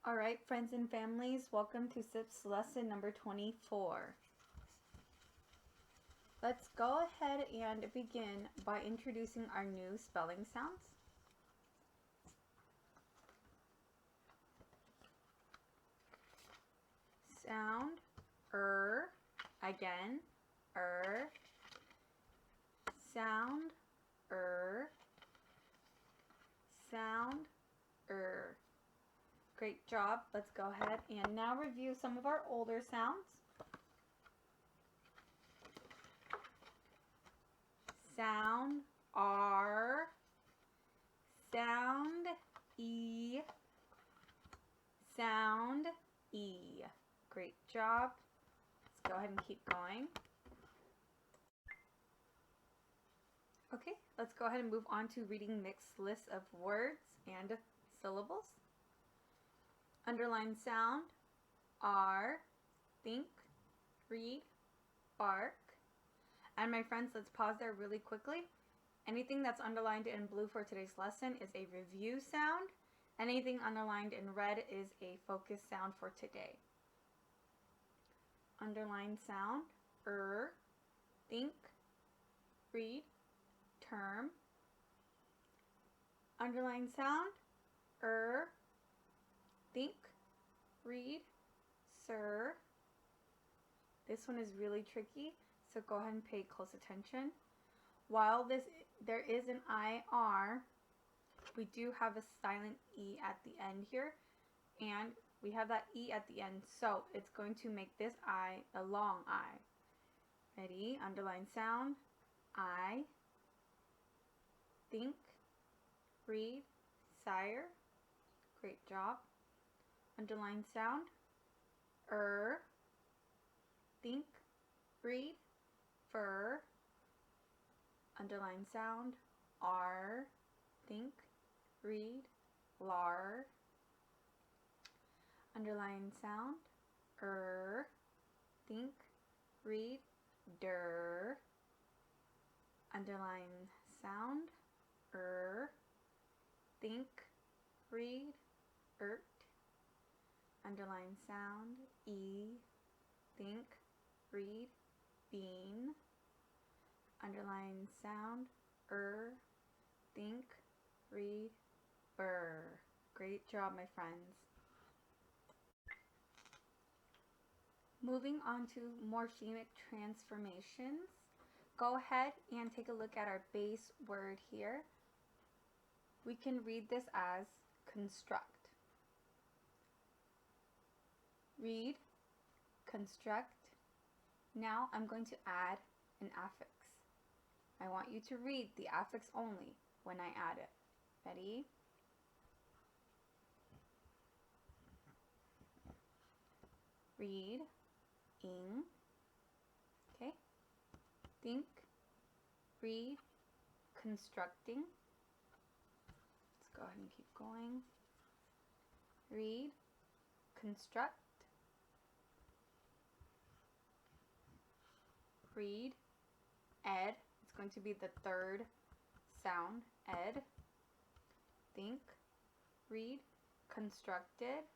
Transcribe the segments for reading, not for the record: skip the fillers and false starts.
All right, friends and families, welcome to SIPPS lesson number 24. Let's go ahead and begin by introducing our new spelling sounds. Sound, again, sound, sound, Great job. Let's go ahead and now review some of our older sounds. Sound, R, sound, E, sound, E. Great job. Let's go ahead and keep going. Okay, let's go ahead and move on to reading mixed lists of words and syllables. Underlined sound, R, think, read, bark. And my friends, let's pause there really quickly. Anything that's underlined in blue for today's lesson is a review sound. Anything underlined in red is a focus sound for today. Underlined sound, think, read, term. Underlined sound, think, read, sir. This one is really tricky, so go ahead and pay close attention. While there is an IR, we do have a silent E at the end here, and we have that E at the end, so it's going to make this I a long I. Ready? Underline sound, I, think, read, sire. Great job. Underline sound, think, read, fur. Underline sound, R, think, read, lar. Underline sound, think, read, der. Underline sound, think, read, ert. Underline sound, E, think, read, bean. Underline sound, think, read, burr. Great job, my friends. Moving on to morphemic transformations. Go ahead and take a look at our base word here. We can read this as construct. Read, construct. Now I'm going to add an affix. I want you to read the affix only when I add it. Ready? Read, ing. Okay. Think, read, constructing. Let's go ahead and keep going. Read, construct. Read, ed. It's going to be the third sound, ed. Think, read, constructed.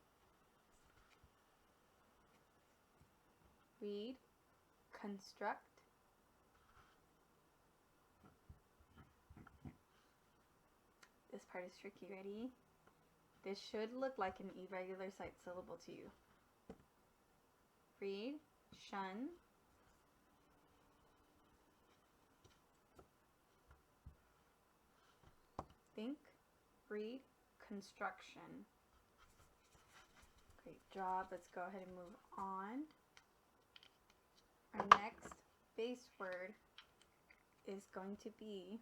Read, construct. This part is tricky. Ready? This should look like an irregular sight syllable to you. Read, shun. Think, read, construction. Great job. Let's go ahead and move on. Our next base word is going to be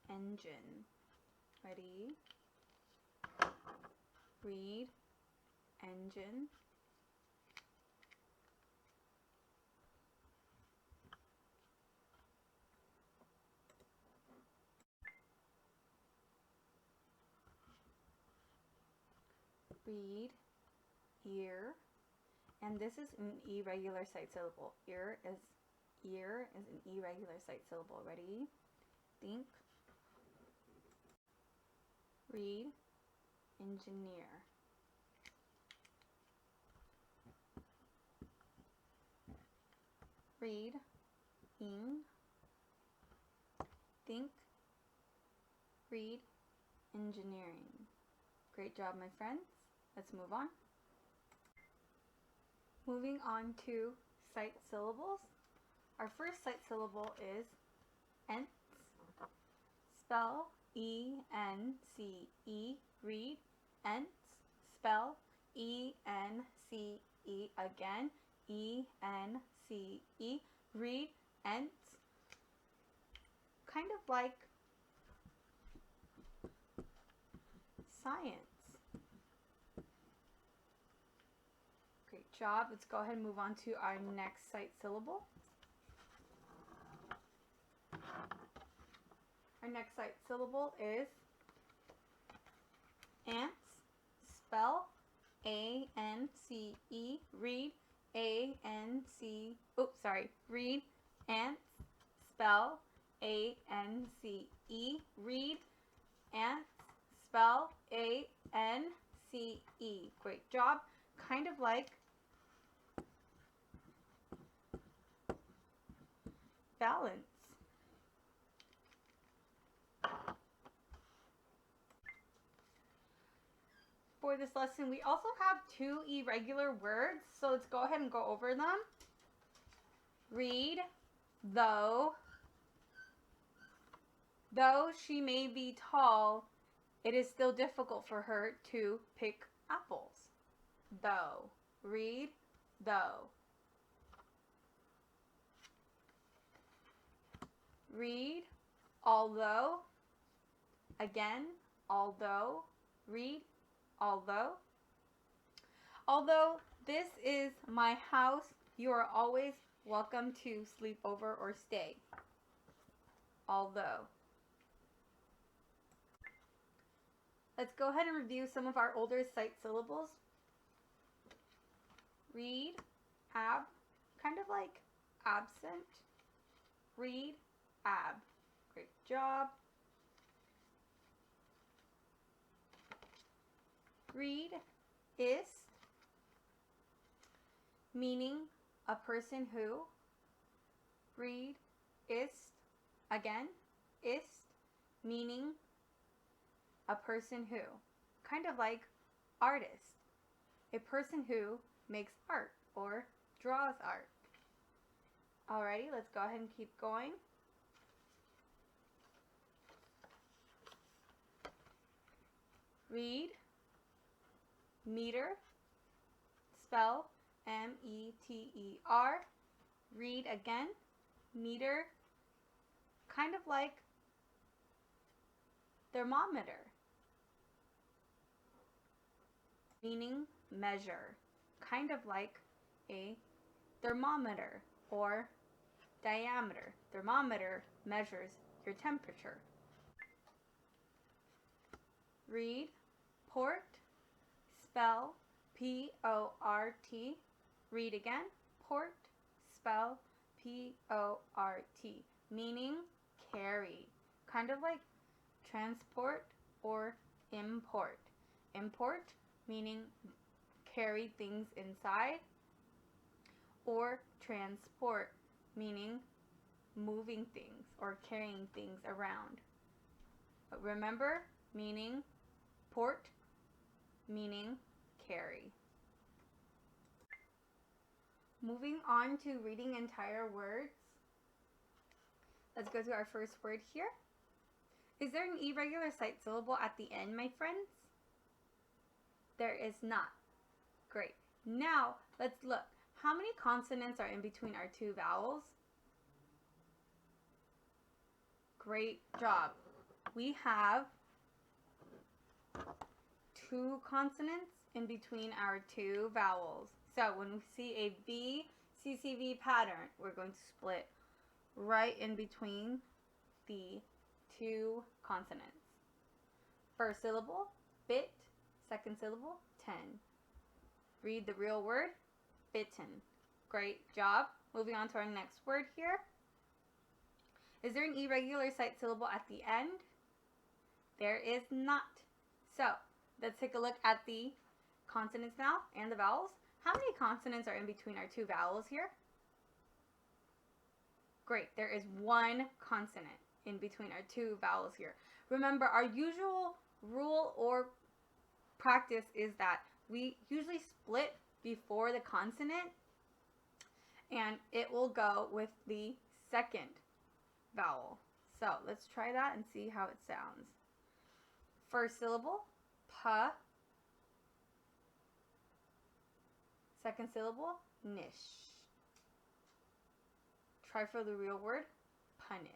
engine. Ready? Read, engine. Read, ear, and this is an irregular sight syllable. Ear is an irregular sight syllable. Ready? think, read, engineer. Read, ing, think, read, engineering. Great job, my friends. Let's move on. Moving on to sight syllables. Our first sight syllable is ence. Spell E-N-C-E. Read, ence. Spell E-N-C-E again. E-N-C-E. Read, ence. Kind of like science. Great job. Let's go ahead and move on to our next sight syllable. Our next sight syllable is ants. Spell A-N-C-E. Read A-N-C. Oops, sorry. Read ants. Spell A-N-C-E. Read ants. Spell A-N-C-E. Great job. Kind of like balance. For this lesson, we also have two irregular words, so let's go ahead and go over them. Read, though. Though she may be tall, it is still difficult for her to pick apples. Though. Read, though. Read, although. Again, although. Read, although. Although this is my house, you are always welcome to sleep over or stay. Although. Let's go ahead and review some of our older sight syllables. Read, ab, kind of like absent. Read, ab. Great job. Read, ist, meaning a person who. Read, ist, again, ist, meaning a person who. Kind of like artist, a person who makes art or draws art. Alrighty, let's go ahead and keep going. Read, meter, spell M-E-T-E-R. Read again, meter, kind of like thermometer, meaning measure, kind of like a thermometer or diameter. Thermometer measures your temperature. Read, port, spell P-O-R-T. Read again, port, spell P-O-R-T, meaning carry, kind of like transport or import. Import meaning carry things inside, or transport meaning moving things or carrying things around. But remember, meaning port, meaning carry. Moving on to reading entire words. Let's go to our first word here. Is there an irregular sight syllable at the end, my friends? There is not. Great. Now, let's look. How many consonants are in between our two vowels? Great job. We have 2 consonants in between our 2 vowels. So when we see a V, CCV pattern, we're going to split right in between the 2 consonants. First syllable, bit. Second syllable, 10. Read the real word, bitten. Great job. Moving on to our next word here. Is there an irregular sight syllable at the end? There is not. So let's take a look at the consonants now and the vowels. How many consonants are in between our two vowels here? Great, there is one consonant in between our two vowels here. Remember, our usual rule or practice is that we usually split before the consonant, and it will go with the second vowel. So let's try that and see how it sounds. First syllable, p. Second syllable, nish. Try for the real word, punish.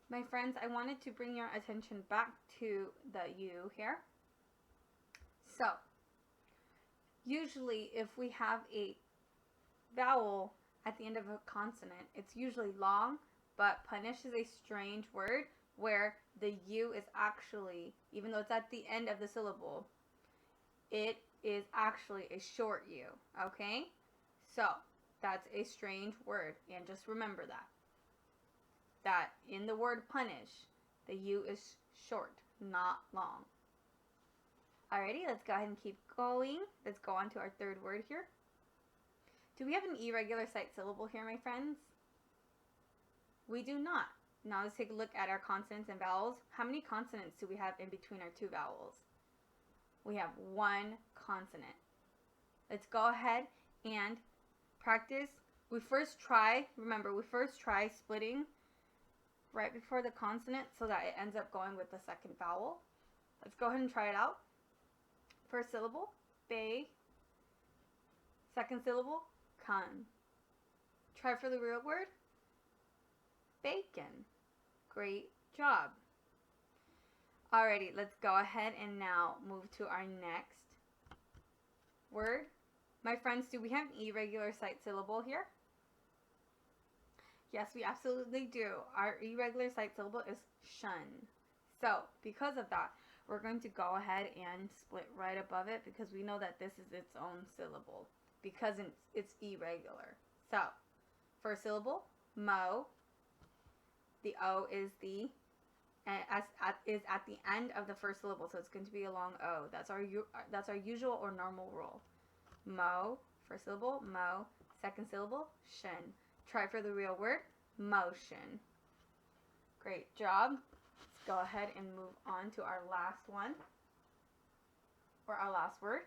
My friends, I wanted to bring your attention back to the U here. So, usually if we have a vowel at the end of a consonant, it's usually long, but punish is a strange word where the U is actually, even though it's at the end of the syllable, it is actually a short U, okay? So, that's a strange word, and just remember that in the word punish, the U is short, not long. Alrighty, let's go ahead and keep going. Let's go on to our third word here. Do we have an irregular sight syllable here, my friends? We do not. Now let's take a look at our consonants and vowels. How many consonants do we have in between our two vowels? We have one consonant. Let's go ahead and practice. We first try splitting right before the consonant so that it ends up going with the second vowel. Let's go ahead and try it out. First syllable, bay. Second syllable, con. Try for the real word, bacon. Great job. Alrighty, let's go ahead and now move to our next word. My friends, do we have an irregular sight syllable here? Yes, we absolutely do. Our irregular sight syllable is shun. So, because of that, we're going to go ahead and split right above it because we know that this is its own syllable because it's irregular. So, first syllable, mo. The O is at the end of the first syllable, so it's going to be a long O. That's our usual or normal rule. Mo, first syllable, mo. Second syllable, shin. Try for the real word, motion. Great job. Let's go ahead and move on to our last one, or our last word.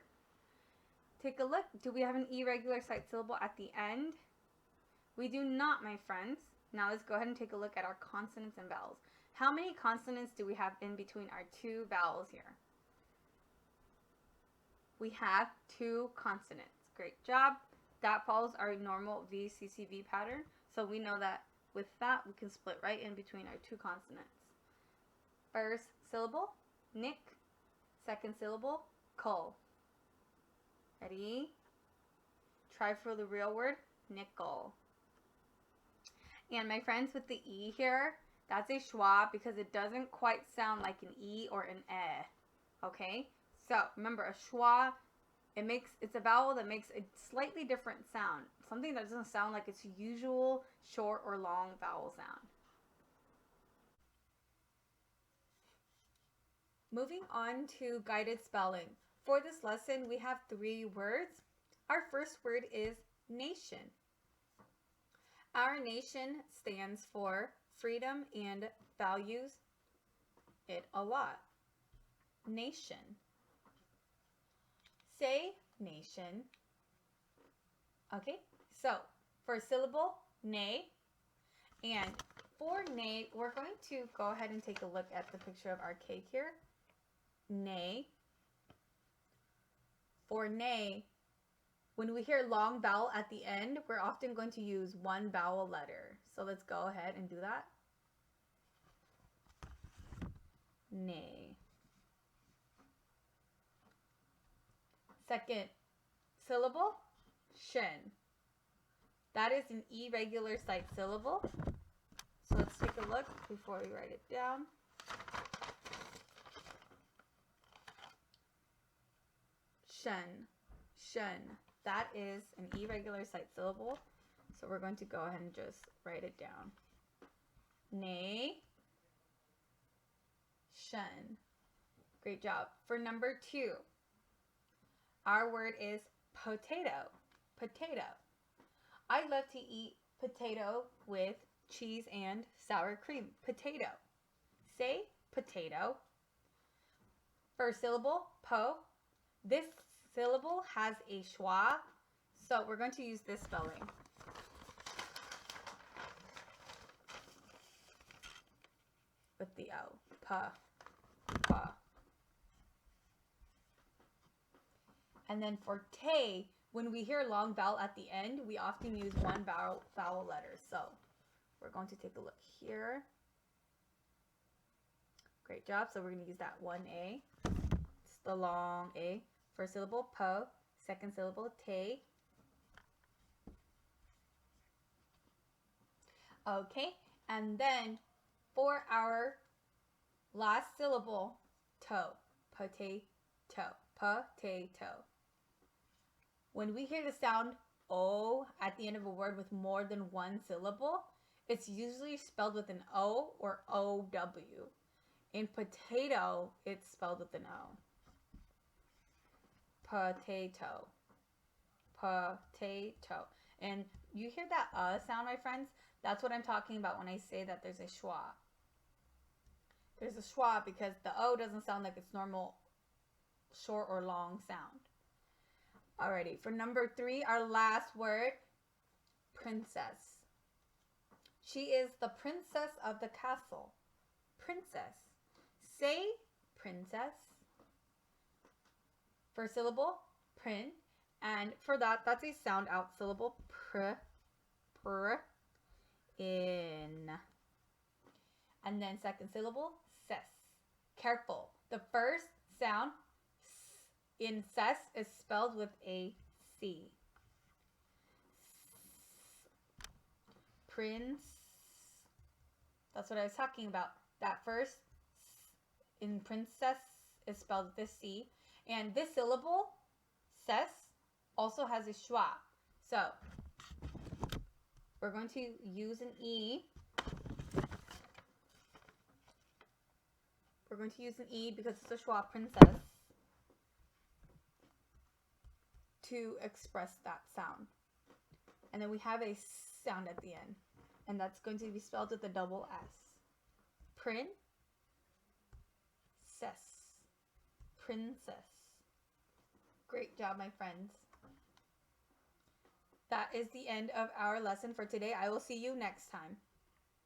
Take a look. Do we have an irregular sight syllable at the end? We do not, my friends. Now let's go ahead and take a look at our consonants and vowels. How many consonants do we have in between our two vowels here? We have two consonants. Great job. That follows our normal VCCV pattern. So we know that with that, we can split right in between our two consonants. First syllable, nick. Second syllable, cull. Ready? Try for the real word, nickel. And my friends, with the E here, that's a schwa because it doesn't quite sound like an E or an eh. Okay? So remember, a schwa, it's a vowel that makes a slightly different sound. Something that doesn't sound like its usual short or long vowel sound. Moving on to guided spelling. For this lesson, we have 3 words. Our first word is nation. Our nation stands for freedom and values it a lot. Nation. Say nation. Okay, so first syllable, nay. And for nay, we're going to go ahead and take a look at the picture of our cake here. Nay. For nay, when we hear long vowel at the end, we're often going to use one vowel letter. So let's go ahead and do that. Nay. Second syllable, shin. That is an irregular sight syllable. So let's take a look before we write it down. Shun. Shun. That is an irregular sight syllable. So we're going to go ahead and just write it down. Nation. Great job. For number 2, our word is potato. Potato. I love to eat potato with cheese and sour cream. Potato. Say potato. First syllable, po. This syllable has a schwa, so we're going to use this spelling. With the O. Pa. Pa. And then for te, when we hear long vowel at the end, we often use one vowel letter. So we're going to take a look here. Great job. So we're going to use that one A. It's the long A. First syllable, po. Second syllable, te. Okay. And then for our last syllable, toe. Potato. Potato. When we hear the sound O at the end of a word with more than one syllable, it's usually spelled with an O or O-W. In potato, it's spelled with an O. Potato. Potato. And you hear that sound, my friends? That's what I'm talking about when I say that there's a schwa. There's a schwa because the O doesn't sound like its normal short or long sound. Alrighty, for number 3, our last word, princess. She is the princess of the castle. Princess. Say princess. First syllable, prin. And for that, that's a sound out syllable, pr, pr, in. And then second syllable, ses. Careful. The first sound in ses is spelled with a C. Prince. That's what I was talking about. That first in princess is spelled with a C. And this syllable, ses, also has a schwa. So we're going to use an E. We're going to use an E because it's a schwa, princess, to express that sound. And then we have a sound at the end. And that's going to be spelled with a double S. Prin, ses, princess. Great job, my friends. That is the end of our lesson for today. I will see you next time.